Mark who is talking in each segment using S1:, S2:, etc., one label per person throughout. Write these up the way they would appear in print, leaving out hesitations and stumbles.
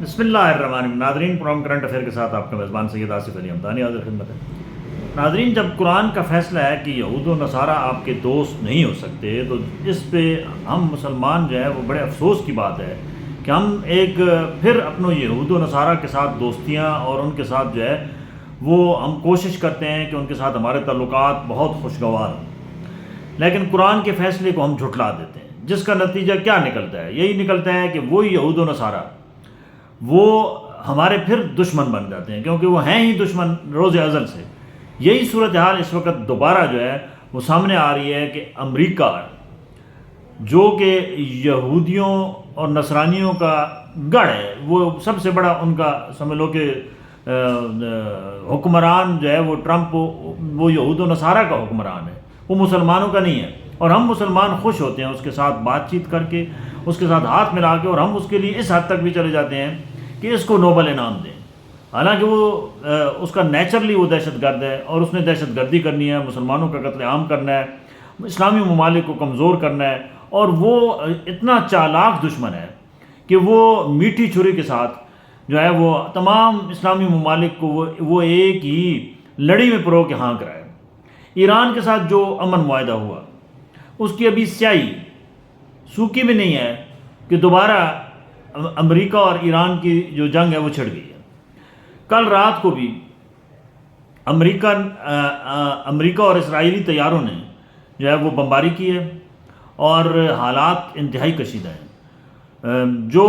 S1: بسم اللہ الرحمن الرحیم۔ ناظرین، پروگرام کرنٹ افیئر کے ساتھ آپ کا میزبان سید آصف علی حمدانی حاضر خدمت ہے۔ ناظرین، جب قرآن کا فیصلہ ہے کہ یہود و نصارہ آپ کے دوست نہیں ہو سکتے، تو اس پہ ہم مسلمان جو ہے وہ بڑے افسوس کی بات ہے کہ ہم ایک پھر اپنوں یہود و نصارہ کے ساتھ دوستیاں اور ان کے ساتھ جو ہے وہ ہم کوشش کرتے ہیں کہ ان کے ساتھ ہمارے تعلقات بہت خوشگوار ہوں، لیکن قرآن کے فیصلے کو ہم جھٹلا دیتے ہیں، جس کا نتیجہ کیا نکلتا ہے؟ یہی نکلتا ہے کہ وہی یہود و نصارہ وہ ہمارے پھر دشمن بن جاتے ہیں، کیونکہ وہ ہیں ہی دشمن روز ازل سے۔ یہی صورتحال اس وقت دوبارہ جو ہے وہ سامنے آ رہی ہے کہ امریکہ، جو کہ یہودیوں اور نصرانیوں کا گڑھ ہے، وہ سب سے بڑا ان کا سمجھ لو کہ حکمران جو ہے وہ ٹرمپ، وہ یہود و نصارہ کا حکمران ہے، وہ مسلمانوں کا نہیں ہے۔ اور ہم مسلمان خوش ہوتے ہیں اس کے ساتھ بات چیت کر کے، اس کے ساتھ ہاتھ ملا کے، اور ہم اس کے لیے اس حد تک بھی چلے جاتے ہیں کہ اس کو نوبل انعام دیں، حالانکہ وہ اس کا نیچرلی وہ دہشت گرد ہے، اور اس نے دہشت گردی کرنی ہے، مسلمانوں کا قتل عام کرنا ہے، اسلامی ممالک کو کمزور کرنا ہے، اور وہ اتنا چالاک دشمن ہے کہ وہ میٹھی چھری کے ساتھ جو ہے وہ تمام اسلامی ممالک کو وہ ایک ہی لڑی میں پرو کے ہاں کرائے۔ ایران کے ساتھ جو امن معاہدہ ہوا، اس کی ابھی سیاہی سوکھی بھی نہیں ہے کہ دوبارہ امریکہ اور ایران کی جو جنگ ہے وہ چھڑ گئی ہے۔ کل رات کو بھی امریکہ اور اسرائیلی طیاروں نے جو ہے وہ بمباری کی ہے، اور حالات انتہائی کشیدہ ہیں۔ جو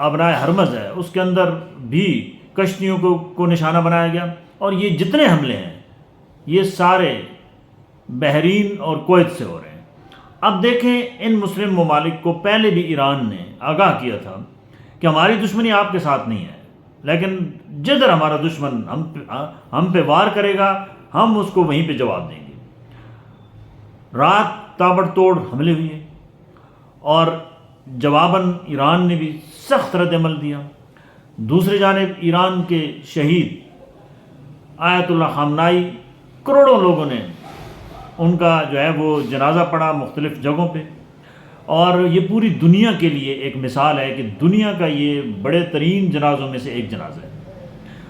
S1: آبرائے ہرمز ہے اس کے اندر بھی کشتیوں کو نشانہ بنایا گیا، اور یہ جتنے حملے ہیں یہ سارے بحرین اور کویت سے ہو رہے ہیں۔ اب دیکھیں، ان مسلم ممالک کو پہلے بھی ایران نے آگاہ کیا تھا کہ ہماری دشمنی آپ کے ساتھ نہیں ہے، لیکن جدھر ہمارا دشمن ہم پہ وار کرے گا، ہم اس کو وہیں پہ جواب دیں گے۔ رات تابڑ توڑ حملے ہوئے، اور جواباً ایران نے بھی سخت رد عمل دیا۔ دوسری جانب ایران کے شہید آیت اللہ خامنائی، کروڑوں لوگوں نے ان کا جو ہے وہ جنازہ پڑھا مختلف جگہوں پہ، اور یہ پوری دنیا کے لیے ایک مثال ہے کہ دنیا کا یہ بڑے ترین جنازوں میں سے ایک جنازہ ہے۔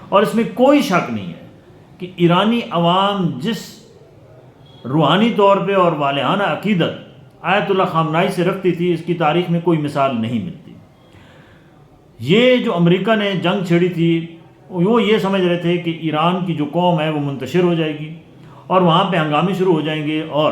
S1: اور اس میں کوئی شک نہیں ہے کہ ایرانی عوام جس روحانی طور پہ اور والہانہ عقیدت آیت اللہ خامنائی سے رکھتی تھی، اس کی تاریخ میں کوئی مثال نہیں ملتی۔ یہ جو امریکہ نے جنگ چھیڑی تھی، وہ یہ سمجھ رہے تھے کہ ایران کی جو قوم ہے وہ منتشر ہو جائے گی، اور وہاں پہ ہنگامے شروع ہو جائیں گے، اور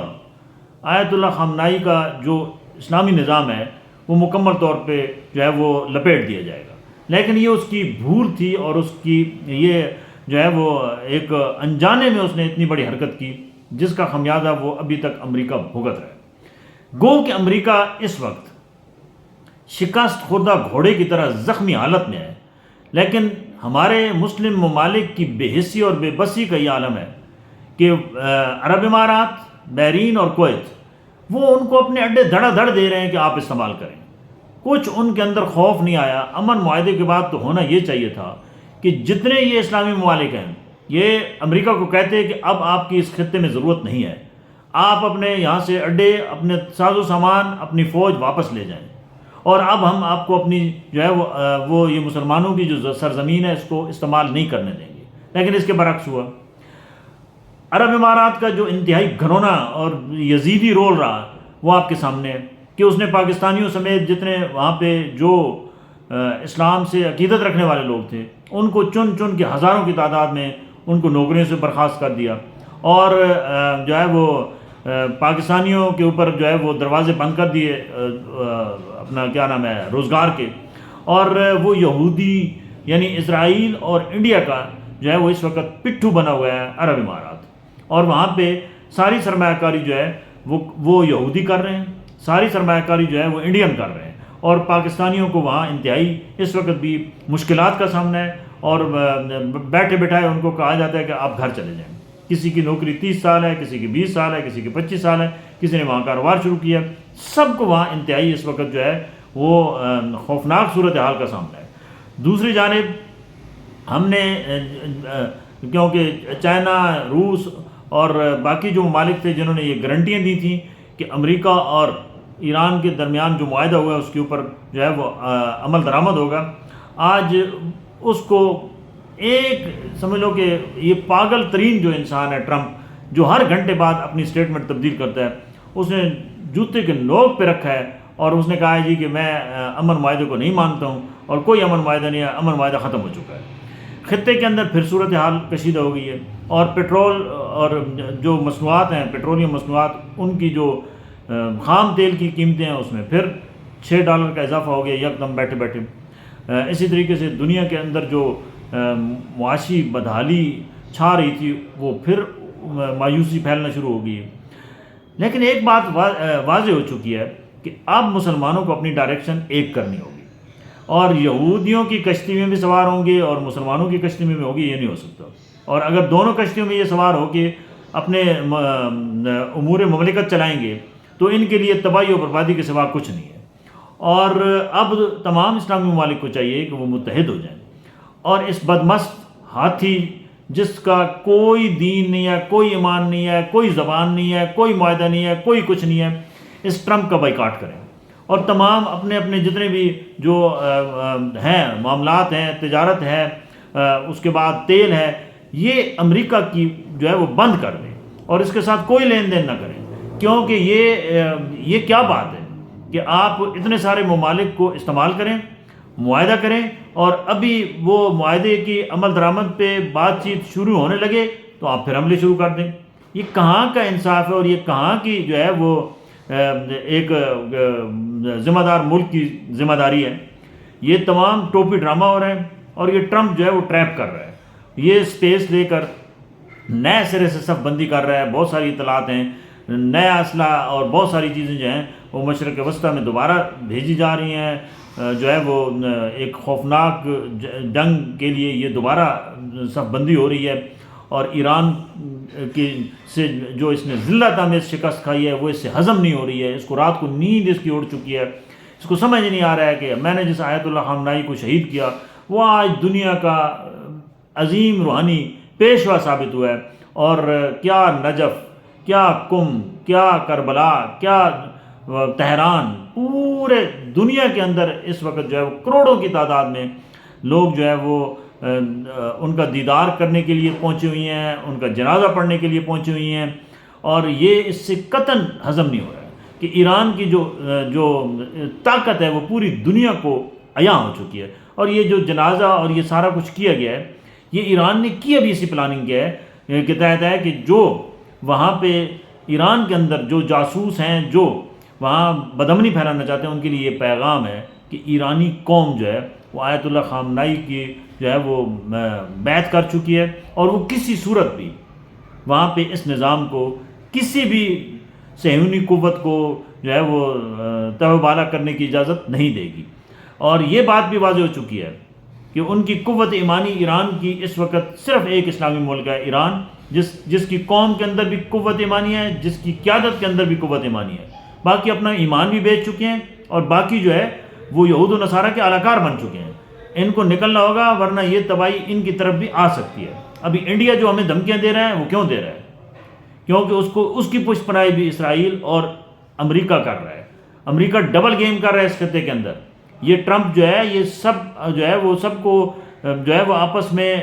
S1: آیت اللہ خامنائی کا جو اسلامی نظام ہے وہ مکمل طور پہ جو ہے وہ لپیٹ دیا جائے گا۔ لیکن یہ اس کی بھول تھی، اور اس کی یہ جو ہے وہ ایک انجانے میں اس نے اتنی بڑی حرکت کی، جس کا خمیازہ وہ ابھی تک امریکہ بھگت رہا ہے۔ گو کہ امریکہ اس وقت شکست خوردہ گھوڑے کی طرح زخمی حالت میں ہے، لیکن ہمارے مسلم ممالک کی بے حسی اور بے بسی کا یہ عالم ہے کہ عرب امارات، بحرین اور کویت، وہ ان کو اپنے اڈے دھڑا دھڑ دے رہے ہیں کہ آپ استعمال کریں۔ کچھ ان کے اندر خوف نہیں آیا۔ امن معاہدے کے بعد تو ہونا یہ چاہیے تھا کہ جتنے یہ اسلامی ممالک ہیں، یہ امریکہ کو کہتے ہیں کہ اب آپ کی اس خطے میں ضرورت نہیں ہے، آپ اپنے یہاں سے اڈے، اپنے ساز و سامان، اپنی فوج واپس لے جائیں، اور اب ہم آپ کو اپنی جو ہے وہ یہ مسلمانوں کی جو سرزمین ہے اس کو استعمال نہیں کرنے دیں گے۔ لیکن اس کے برعکس ہوا۔ عرب امارات کا جو انتہائی گھرونا اور یزیدی رول رہا وہ آپ کے سامنے ہے کہ اس نے پاکستانیوں سمیت جتنے وہاں پہ جو اسلام سے عقیدت رکھنے والے لوگ تھے، ان کو چن چن کے ہزاروں کی تعداد میں ان کو نوکریوں سے برخاست کر دیا، اور جو ہے وہ پاکستانیوں کے اوپر جو ہے وہ دروازے بند کر دیے اپنا کیا نام ہے روزگار کے۔ اور وہ یہودی یعنی اسرائیل اور انڈیا کا جو ہے وہ اس وقت پٹھو بنا ہوا ہے عرب امارات، اور وہاں پہ ساری سرمایہ کاری جو ہے وہ یہودی کر رہے ہیں، ساری سرمایہ کاری جو ہے وہ انڈین کر رہے ہیں، اور پاکستانیوں کو وہاں انتہائی اس وقت بھی مشکلات کا سامنا ہے، اور بیٹھے بٹھائے ان کو کہا جاتا ہے کہ آپ گھر چلے جائیں۔ کسی کی نوکری 30 سال ہے، کسی کی 20 سال ہے، کسی کی 25 سال ہے، کسی نے وہاں کاروبار شروع کیا، سب کو وہاں انتہائی اس وقت جو ہے وہ خوفناک صورتحال کا سامنا ہے۔ دوسری جانب ہم نے کیونکہ چائنا، روس اور باقی جو ممالک تھے جنہوں نے یہ گارنٹیاں دی تھیں کہ امریکہ اور ایران کے درمیان جو معاہدہ ہوا ہے اس کے اوپر جو ہے وہ عمل درآمد ہوگا، آج اس کو ایک سمجھ لو کہ یہ پاگل ترین جو انسان ہے ٹرمپ، جو ہر گھنٹے بعد اپنی سٹیٹمنٹ تبدیل کرتا ہے، اس نے جوتے کے نوک پہ رکھا ہے اور اس نے کہا ہے جی کہ میں امن معاہدے کو نہیں مانتا ہوں اور کوئی امن معاہدہ نہیں ہے، امن معاہدہ ختم ہو چکا ہے۔ خطے کے اندر پھر صورتحال کشیدہ ہو گئی ہے، اور پیٹرول اور جو مصنوعات ہیں، پیٹرولیم مصنوعات، ان کی جو خام تیل کی قیمتیں ہیں اس میں پھر $6 کا اضافہ ہو گیا یکدم بیٹھے بیٹھے۔ اسی طریقے سے دنیا کے اندر جو معاشی بدحالی چھا رہی تھی وہ پھر مایوسی پھیلنا شروع ہو گئی ہے۔ لیکن ایک بات واضح ہو چکی ہے کہ اب مسلمانوں کو اپنی ڈائریکشن ایک کرنی ہوگی، اور یہودیوں کی کشتی میں بھی سوار ہوں گے اور مسلمانوں کی کشتی میں بھی ہوگی، یہ نہیں ہو سکتا۔ اور اگر دونوں کشتیوں میں یہ سوار ہو کے اپنے امور مملکت چلائیں گے تو ان کے لیے تباہی و بربادی کے سوا کچھ نہیں ہے۔ اور اب تمام اسلامی ممالک کو چاہیے کہ وہ متحد ہو جائیں، اور اس بدمست ہاتھی جس کا کوئی دین نہیں ہے، کوئی ایمان نہیں ہے، کوئی زبان نہیں ہے، کوئی معاہدہ نہیں ہے، کوئی کچھ نہیں ہے، اس ٹرمپ کا بائیکاٹ کریں، اور تمام اپنے اپنے جتنے بھی جو ہیں معاملات ہیں، تجارت ہے، اس کے بعد تیل ہے، یہ امریکہ کی جو ہے وہ بند کر دیں اور اس کے ساتھ کوئی لین دین نہ کریں۔ کیونکہ یہ کیا بات ہے کہ آپ اتنے سارے ممالک کو استعمال کریں، معاہدہ کریں، اور ابھی وہ معاہدے کی عمل درآمد پہ بات چیت شروع ہونے لگے تو آپ پھر حملے شروع کر دیں۔ یہ کہاں کا انصاف ہے، اور یہ کہاں کی جو ہے وہ ایک ذمہ دار ملک کی ذمہ داری ہے؟ یہ تمام ٹوپی ڈرامہ ہو رہا ہے، اور یہ ٹرمپ جو ہے وہ ٹریپ کر رہا ہے، یہ سپیس لے کر نئے سرے سے صف بندی کر رہا ہے۔ بہت ساری اطلاعات ہیں، نیا اسلحہ اور بہت ساری چیزیں جو ہیں وہ مشرق وسطیٰ میں دوبارہ بھیجی جا رہی ہیں، جو ہے وہ ایک خوفناک جنگ کے لیے یہ دوبارہ صف بندی ہو رہی ہے، اور ایران کی سے جو اس نے ذلت آمیز شکست کھائی ہے وہ اس سے ہضم نہیں ہو رہی ہے، اس کو رات کو نیند اس کی اڑ چکی ہے، اس کو سمجھ نہیں آ رہا ہے کہ میں نے جس آیت اللہ خامنائی کو شہید کیا وہ آج دنیا کا عظیم روحانی پیشوا ثابت ہوا ہے، اور کیا نجف، کیا قم، کیا کربلا، کیا تہران، پورے دنیا کے اندر اس وقت جو ہے وہ کروڑوں کی تعداد میں لوگ جو ہے وہ ان کا دیدار کرنے کے لیے پہنچی ہوئی ہیں، ان کا جنازہ پڑھنے کے لیے پہنچی ہوئی ہیں، اور یہ اس سے قطعاً ہضم نہیں ہو رہا ہے کہ ایران کی جو طاقت ہے وہ پوری دنیا کو عیاں ہو چکی ہے۔ اور یہ جو جنازہ اور یہ سارا کچھ کیا گیا ہے، یہ ایران نے کی ابھی اسی پلاننگ کیا ہے کہ تحت ہے کہ جو وہاں پہ ایران کے اندر جو جاسوس ہیں، جو وہاں بدامنی پھیلانا چاہتے ہیں، ان کے لیے یہ پیغام ہے کہ ایرانی قوم جو ہے وہ آیت اللہ خامنائی کی جو ہے وہ بیعت کر چکی ہے، اور وہ کسی صورت بھی وہاں پہ اس نظام کو، کسی بھی صہیونی قوت کو جو ہے وہ تہہ بالا کرنے کی اجازت نہیں دے گی۔ اور یہ بات بھی واضح ہو چکی ہے کہ ان کی قوت ایمانی ایران کی اس وقت صرف ایک اسلامی ملک ہے، ایران، جس کی قوم کے اندر بھی قوت ایمانی ہے، جس کی قیادت کے اندر بھی قوت ایمانی ہے۔ باقی اپنا ایمان بھی بیچ چکے ہیں، اور باقی جو ہے وہ یہود و نصارہ کے اعلیٰ بن چکے ہیں۔ ان کو نکلنا ہوگا، ورنہ یہ تباہی ان کی طرف بھی آ سکتی ہے۔ ابھی انڈیا جو ہمیں دھمکیاں دے رہا ہے وہ کیوں دے رہا ہے؟ کیونکہ اس کی پشت پناہی بھی اسرائیل اور امریکہ کر رہا ہے۔ امریکہ ڈبل گیم کر رہا ہے اس خطے کے اندر۔ یہ ٹرمپ جو ہے یہ سب جو ہے وہ سب کو جو ہے وہ آپس میں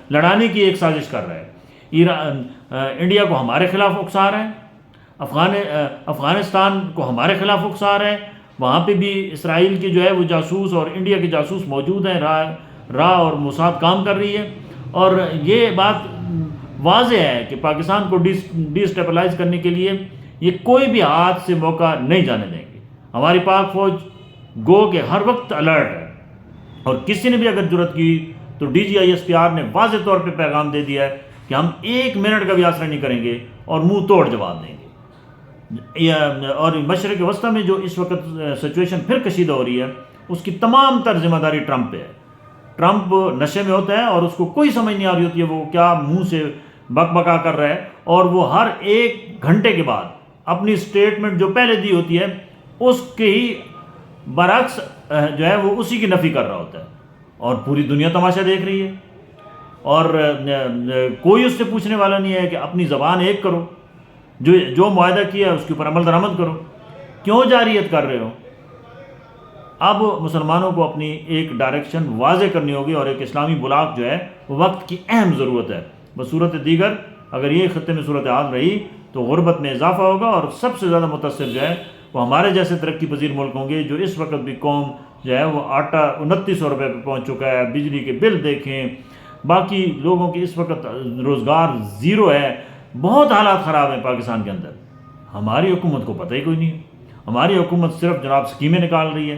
S1: لڑانے کی ایک سازش کر رہا ہے۔ انڈیا کو ہمارے خلاف اکسا رہا ہے، افغانستان کو ہمارے خلاف اکسا رہا ہے، وہاں پہ بھی اسرائیل کے جو ہے وہ جاسوس اور انڈیا کے جاسوس موجود ہیں، راہ اور موساد کام کر رہی ہے۔ اور یہ بات واضح ہے کہ پاکستان کو ڈی اسٹیبلائز کرنے کے لیے یہ کوئی بھی ہاتھ سے موقع نہیں جانے دیں گے۔ ہماری پاک فوج گو کہ ہر وقت الرٹ ہے، اور کسی نے بھی اگر جرت کی تو DGISPR نے واضح طور پہ پیغام دے دیا ہے کہ ہم 1 منٹ کا بھی آسرا نہیں کریں گے اور منہ توڑ جواب دیں گے۔ اور مشرق وسطیٰ میں جو اس وقت سچویشن پھر کشیدہ ہو رہی ہے، اس کی تمام تر ذمہ داری ٹرمپ پہ ہے۔ ٹرمپ نشے میں ہوتا ہے اور اس کو کوئی سمجھ نہیں آ رہی ہوتی ہے وہ کیا منہ سے بک بکا کر رہا ہے، اور وہ ہر 1 گھنٹے کے بعد اپنی سٹیٹمنٹ جو پہلے دی ہوتی ہے اس کے ہی برعکس جو ہے وہ اسی کی نفی کر رہا ہوتا ہے، اور پوری دنیا تماشا دیکھ رہی ہے، اور کوئی اس سے پوچھنے والا نہیں ہے کہ اپنی زبان ایک کرو، جو معاہدہ کیا ہے اس کے اوپر عمل درآمد کرو، کیوں جارحیت کر رہے ہو؟ اب مسلمانوں کو اپنی ایک ڈائریکشن واضح کرنی ہوگی، اور ایک اسلامی بلاک جو ہے وہ وقت کی اہم ضرورت ہے۔ بصورت دیگر اگر یہ خطے میں صورتحال رہی تو غربت میں اضافہ ہوگا، اور سب سے زیادہ متاثر جو ہے وہ ہمارے جیسے ترقی پذیر ملک ہوں گے، جو اس وقت بھی قوم جو ہے وہ آٹا 2900 روپے پہ پہنچ چکا ہے، بجلی کے بل دیکھیں، باقی لوگوں کی اس وقت روزگار زیرو ہے، بہت حالات خراب ہیں پاکستان کے اندر۔ ہماری حکومت کو پتہ ہی کوئی نہیں ہے۔ ہماری حکومت صرف جناب سکیمیں نکال رہی ہے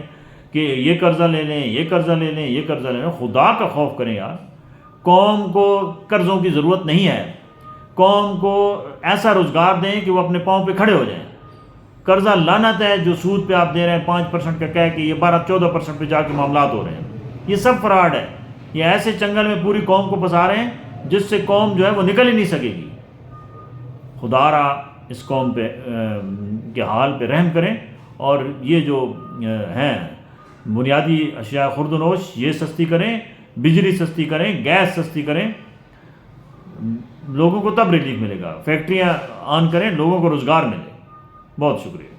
S1: کہ یہ قرضہ لے لیں، یہ قرضہ لے لیں، یہ قرضہ لے لیں۔ خدا کا خوف کریں یار، قوم کو قرضوں کی ضرورت نہیں ہے۔ قوم کو ایسا روزگار دیں کہ وہ اپنے پاؤں پہ کھڑے ہو جائیں۔ قرضہ لعنت ہے جو سود پہ آپ دے رہے ہیں 5% کا کہہ کے، یہ 12-14% پہ جا کے معاملات ہو رہے ہیں۔ یہ سب فراڈ ہے۔ یہ ایسے چنگل میں پوری قوم کو پھنسا رہے ہیں جس سے قوم جو ہے وہ نکل ہی نہیں سکے گی۔ خدا را اس قوم پہ کے حال پہ رحم کریں، اور یہ جو ہیں بنیادی اشیاء خرد و نوش یہ سستی کریں، بجلی سستی کریں، گیس سستی کریں، لوگوں کو تب ریلیف ملے گا۔ فیکٹریاں آن کریں، لوگوں کو روزگار ملے۔ بہت شکریہ۔